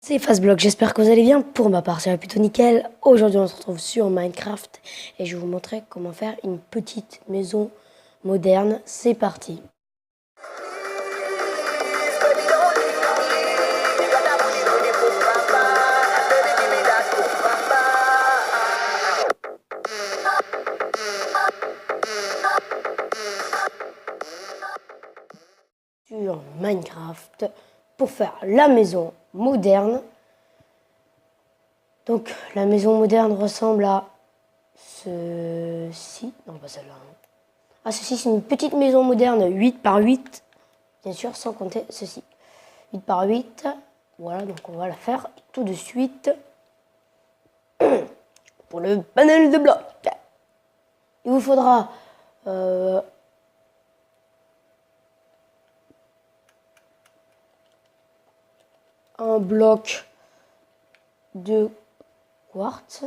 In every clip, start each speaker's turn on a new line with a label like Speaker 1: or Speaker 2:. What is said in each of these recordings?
Speaker 1: C'est Fastblock, j'espère que vous allez bien. Pour ma part, ça va plutôt nickel. Aujourd'hui, on se retrouve sur Minecraft et je vais vous montrer comment faire une petite maison moderne. C'est parti. Sur Minecraft pour faire la maison moderne. Donc la maison moderne ressemble à ceci. Non, pas celle-là. Ah, ceci, c'est une petite maison moderne 8 par 8. Bien sûr, sans compter ceci. 8 par 8. Voilà, donc on va la faire tout de suite. Pour le panel de blocs. Il vous faudra un bloc de quartz.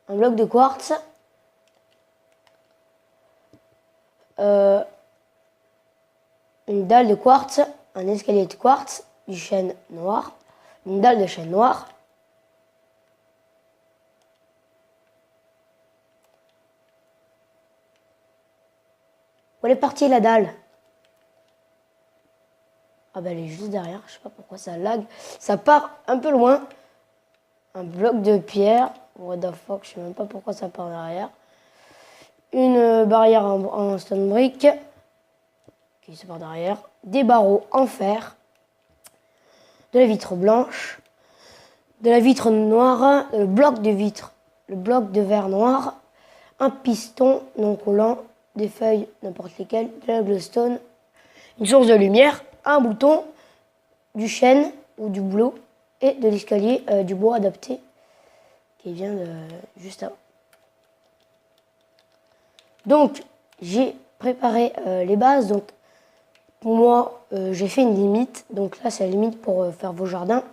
Speaker 1: Un bloc de quartz. Une dalle de quartz, un escalier de quartz, du chêne noir, une dalle de chêne noir, où elle est partie la dalle? Ah bah elle est juste derrière, je sais pas pourquoi ça lag, ça part un peu loin. Un bloc de pierre, what the fuck, je sais même pas pourquoi ça part derrière. Une barrière en stone brick, qui se part derrière, des barreaux en fer, de la vitre blanche, de la vitre noire, le bloc de vitre, le bloc de verre noir, un piston non collant, des feuilles n'importe lesquelles, de la glowstone, une source de lumière, un bouton, du chêne ou du bouleau et de l'escalier du bois adapté qui vient de juste avant. Donc j'ai préparé les bases. Donc pour moi j'ai fait une limite. Donc là c'est la limite pour faire vos jardins.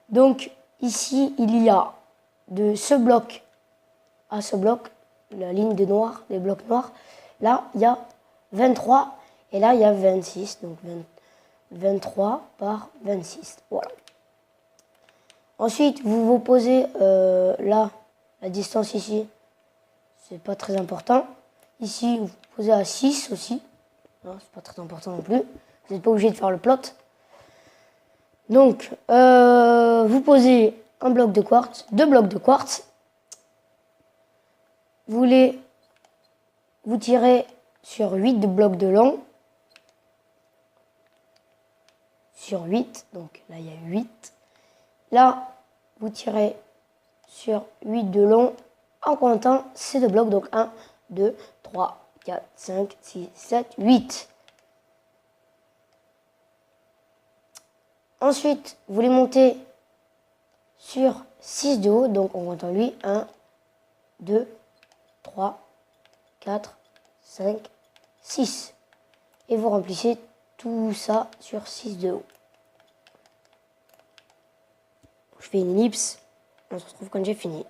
Speaker 1: Donc ici il y a de ce bloc à ce bloc, la ligne de noir, les blocs noirs. Là il y a 23 et là il y a 26. Donc 23 par 26. Voilà. Ensuite, vous vous posez là, la distance ici, c'est pas très important. Ici, vous posez à 6 aussi. C'est pas très important non plus. Vous n'êtes pas obligé de faire le plot. Donc, vous posez un bloc de quartz, deux blocs de quartz. Vous tirez sur 8 de blocs de long. Sur 8, donc là il y a 8. Là, vous tirez sur 8 de long en comptant ces deux blocs. Donc 1, 2, 3, 4, 5, 6, 7, 8. Ensuite, vous les montez sur 6 de haut. Donc on compte en lui 1, 2, 3, 4, 5, 6. Et vous remplissez tout ça sur 6 de haut. Je fais une ellipse. On se retrouve quand j'ai fini.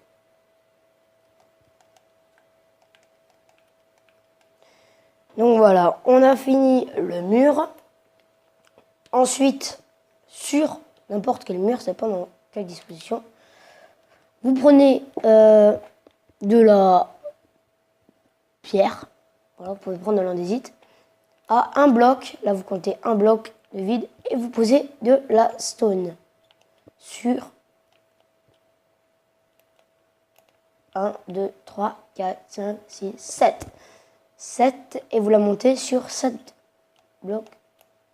Speaker 1: Donc voilà, on a fini le mur. Ensuite, sur n'importe quel mur, c'est pas dans quelle disposition, vous prenez de la pierre. Voilà, vous pouvez prendre de l'andésite. À un bloc, là vous comptez un bloc de vide et vous posez de la stone sur 1, 2, 3, 4, 5, 6, 7. 7 et vous la montez sur 7 blocs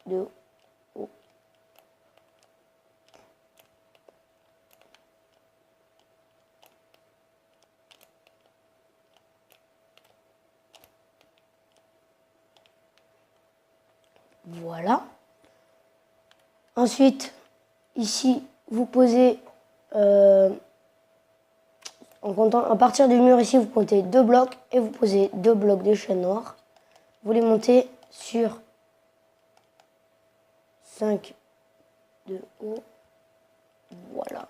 Speaker 1: de haut. Voilà. Ensuite, ici, vous posez, en comptant, à partir du mur ici, vous comptez 2 blocs et vous posez 2 blocs de chêne noir. Vous les montez sur 5 de haut. Voilà.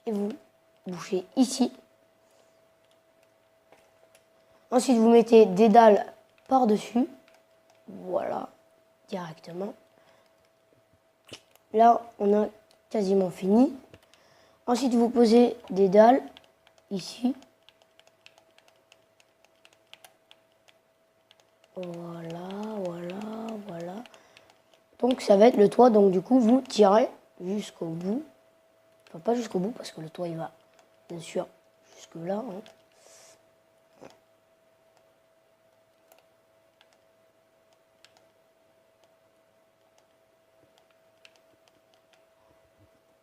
Speaker 1: Et vous bouchez ici. Ensuite, vous mettez des dalles par-dessus. Voilà, directement. Là, on a quasiment fini. Ensuite, vous posez des dalles ici. Voilà, voilà, voilà. Donc, ça va être le toit. Donc, du coup, vous tirez jusqu'au bout. Enfin, pas jusqu'au bout parce que le toit, il va, bien sûr, jusque là. Hein.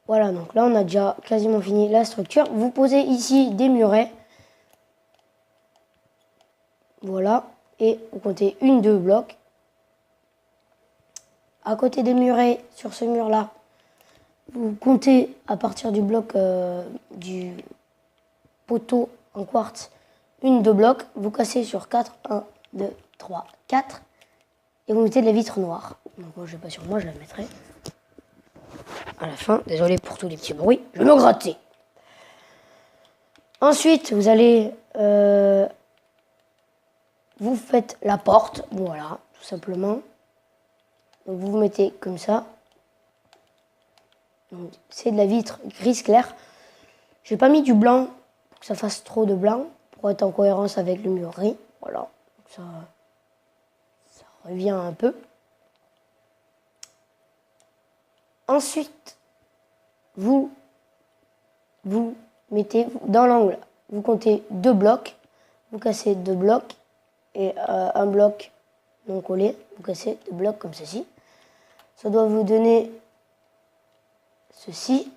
Speaker 1: Voilà, donc là, on a déjà quasiment fini la structure. Vous posez ici des murets. Voilà. Et vous comptez 1, 2 blocs. À côté des murets, sur ce mur-là, vous comptez à partir du bloc du poteau en quartz, 1, 2 blocs. Vous cassez sur 4. 1, 2, 3, 4. Et vous mettez de la vitre noire. Donc moi, je ne vais pas sur moi, je la mettrai à la fin. Désolé pour tous les petits bruits, je me grattais. Ensuite, vous allez... vous faites la porte, voilà, tout simplement. Donc vous vous mettez comme ça. C'est de la vitre grise clair. J'ai pas mis du blanc pour que ça fasse trop de blanc, pour être en cohérence avec le mur gris. Voilà, donc ça revient un peu. Ensuite, vous mettez dans l'angle, vous comptez 2 blocs, vous cassez 2 blocs et un bloc non collé, vous cassez 2 blocs comme ceci. Ça doit vous donner ceci.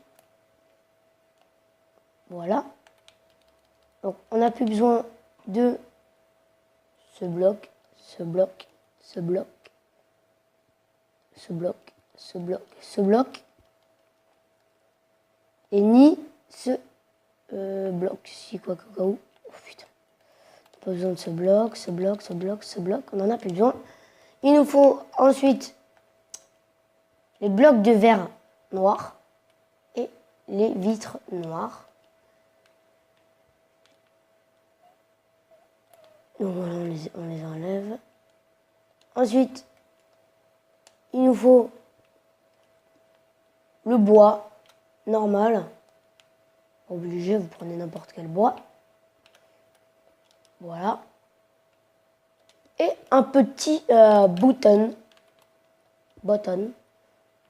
Speaker 1: Voilà. Donc on n'a plus besoin de ce bloc, ce bloc, ce bloc, ce bloc, ce bloc, ce bloc. Et ni ce bloc ici, quoi que où. Oh putain. Pas besoin de ce bloc, ce bloc, ce bloc, ce bloc. On n'en a plus besoin. Il nous faut ensuite les blocs de verre noir et les vitres noires. Donc voilà, on les enlève. Ensuite, il nous faut le bois normal. Obligé, vous prenez n'importe quel bois. Voilà. Et un petit button.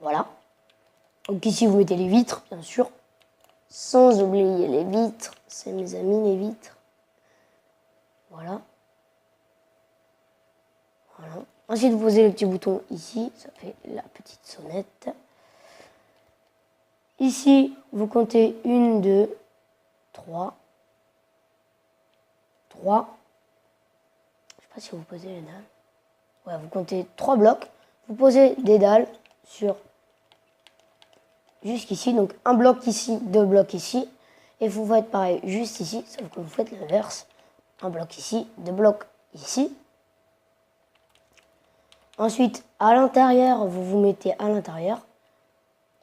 Speaker 1: Voilà. Donc ici, vous mettez les vitres, bien sûr. Sans oublier les vitres. C'est mes amis, les vitres. Voilà. Voilà. Ensuite, vous posez le petit bouton ici. Ça fait la petite sonnette. Ici, vous comptez 1, 2, 3. 3. Je ne sais pas si vous posez les dalles. Ouais, vous comptez 3 blocs. Vous posez des dalles sur jusqu'ici. Donc un bloc ici, 2 blocs ici. Et vous faites pareil juste ici, sauf que vous faites l'inverse. Un bloc ici, 2 blocs ici. Ensuite, à l'intérieur, vous vous mettez à l'intérieur.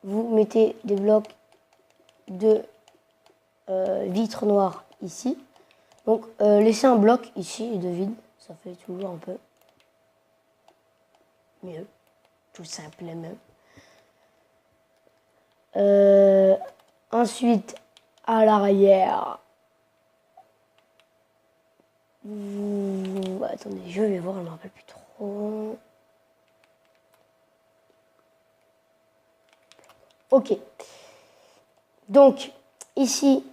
Speaker 1: Vous mettez des blocs de vitre noire ici. Donc laissez un bloc ici de vide. Ça fait toujours un peu mieux. Tout simplement. Ensuite, à l'arrière, attendez, je vais voir, je ne me rappelle plus trop. Ok. Donc, ici,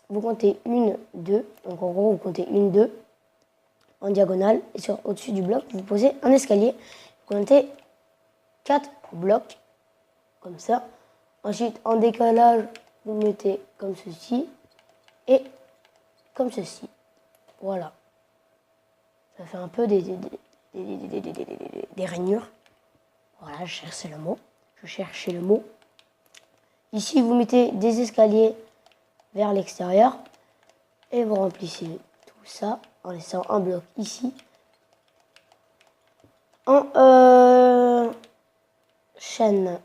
Speaker 1: vous comptez 1, 2. Donc, en gros, vous comptez 1, 2 en diagonale. Et au-dessus du bloc, vous posez un escalier. Vous comptez 4 blocs, comme ça. Ensuite, en décalage, vous mettez comme ceci et comme ceci. Voilà. Ça fait un peu des rainures. Voilà, je cherchais le mot. Ici, vous mettez des escaliers vers l'extérieur et vous remplissez tout ça en laissant un bloc ici. En chaîne.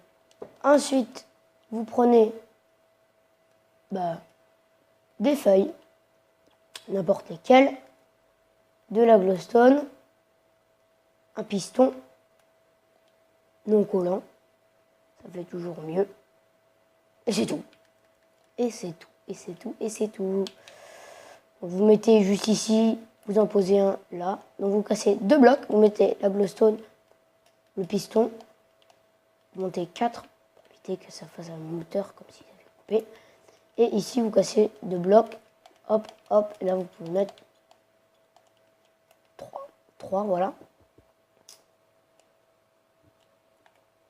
Speaker 1: Ensuite, vous prenez des feuilles, n'importe lesquelles. de la glowstone, un piston non collant, ça fait toujours mieux, et c'est tout. Et c'est tout, et c'est tout, et c'est tout. Donc vous mettez juste ici, vous en posez un là, donc vous cassez 2 blocs, vous mettez la glowstone, le piston, vous montez 4 pour éviter que ça fasse un moteur comme s'il avait coupé. Et ici vous cassez 2 blocs, hop, hop, et là vous pouvez mettre 3, voilà.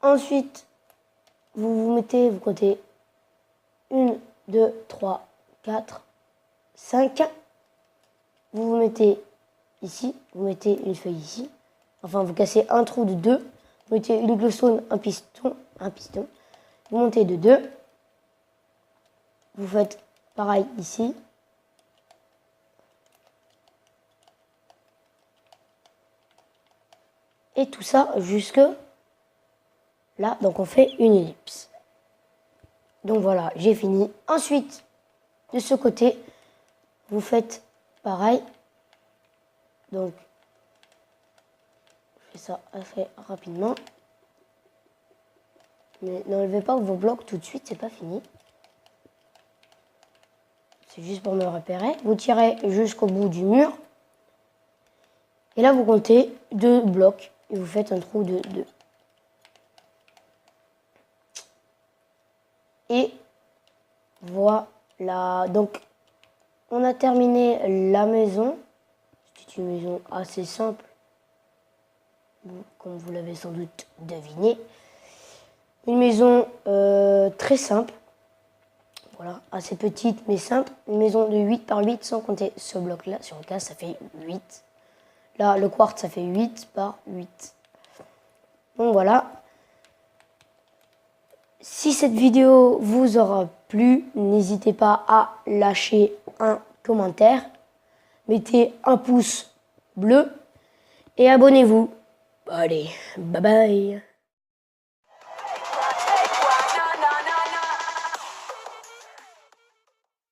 Speaker 1: Ensuite, vous comptez 1, 2, 3, 4, 5. Vous mettez ici, vous mettez une feuille ici. Enfin, vous cassez un trou de 2. Vous mettez une glowstone, un piston. Vous montez de 2. Vous faites pareil ici. Et tout ça jusque là, donc on fait une ellipse. Donc voilà, j'ai fini. Ensuite, de ce côté, vous faites pareil. Donc, je fais ça assez rapidement. Mais n'enlevez pas vos blocs tout de suite, c'est pas fini. C'est juste pour me repérer. Vous tirez jusqu'au bout du mur. Et là, vous comptez 2 blocs. Et vous faites un trou de 2. Et voilà, donc on a terminé la maison. C'est une maison assez simple, comme vous l'avez sans doute deviné. Une maison très simple, voilà, assez petite mais simple. Une maison de 8 par 8 sans compter ce bloc-là. Si on casse, ça fait 8. Là, le quartz, ça fait 8 par 8. Donc voilà. Si cette vidéo vous aura plu, n'hésitez pas à lâcher un commentaire, mettez un pouce bleu et abonnez-vous. Allez, bye bye.